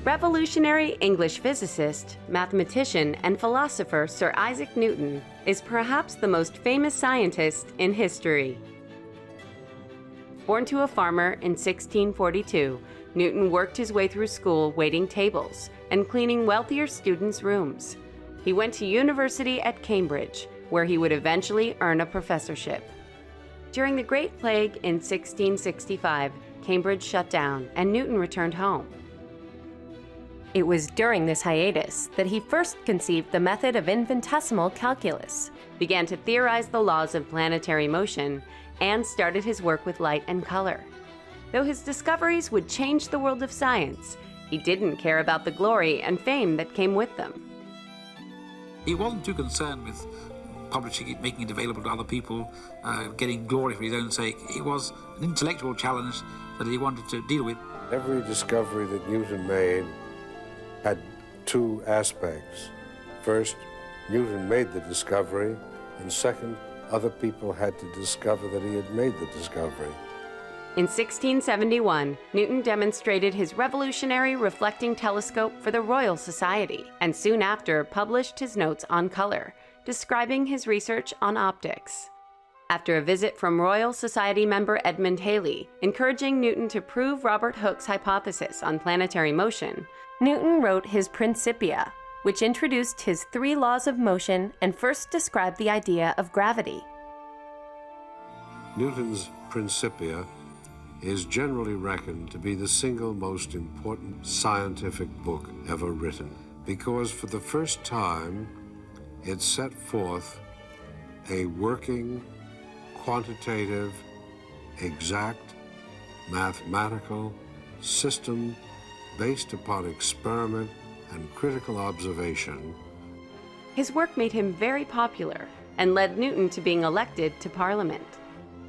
Revolutionary English physicist, mathematician, and philosopher Sir Isaac Newton is perhaps the most famous scientist in history. Born to a farmer in 1642, Newton worked his way through school waiting tables and cleaning wealthier students' rooms. He went to university at Cambridge, where he would eventually earn a professorship. During the Great Plague in 1665, Cambridge shut down and Newton returned home. It was during this hiatus that he first conceived the method of infinitesimal calculus, began to theorize the laws of planetary motion, and started his work with light and color. Though his discoveries would change the world of science, he didn't care about the glory and fame that came with them. He wasn't too concerned with publishing it, making it available to other people, getting glory for his own sake. It was an intellectual challenge that he wanted to deal with. Every discovery that Newton made had two aspects. First, Newton made the discovery, and second, other people had to discover that he had made the discovery. In 1671, Newton demonstrated his revolutionary reflecting telescope for the Royal Society, and soon after published his notes on color, describing his research on optics. After a visit from Royal Society member Edmund Halley, encouraging Newton to prove Robert Hooke's hypothesis on planetary motion, Newton wrote his Principia, which introduced his 3 laws of motion and first described the idea of gravity. Newton's Principia is generally reckoned to be the single most important scientific book ever written, because for the first time it set forth a working, quantitative, exact, mathematical system based upon experiment and critical observation. His work made him very popular and led Newton to being elected to Parliament.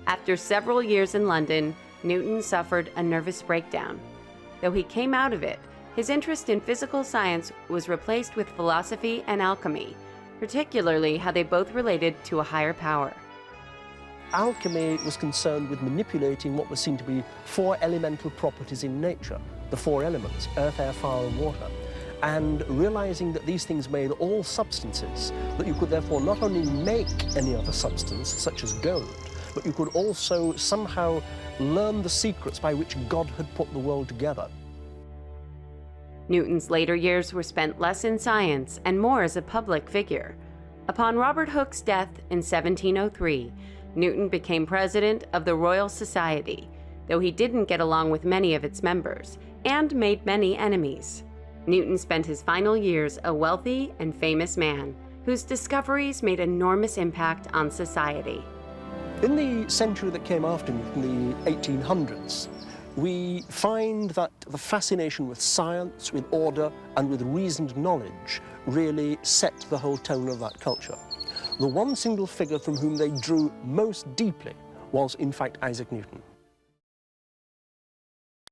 After several years in London, Newton suffered a nervous breakdown. Though he came out of it, his interest in physical science was replaced with philosophy and alchemy, particularly how they both related to a higher power. Alchemy was concerned with manipulating what was seen to be 4 elemental properties in nature, the 4 elements, earth, air, fire, and water, and realizing that these things made all substances, that you could therefore not only make any other substance, such as gold, but you could also somehow learn the secrets by which God had put the world together. Newton's later years were spent less in science and more as a public figure. Upon Robert Hooke's death in 1703, Newton became president of the Royal Society, though he didn't get along with many of its members and made many enemies. Newton spent his final years a wealthy and famous man whose discoveries made enormous impact on society. In the century that came after Newton, the 1800s, we find that the fascination with science, with order, and with reasoned knowledge really set the whole tone of that culture. The one single figure from whom they drew most deeply was, in fact, Isaac Newton.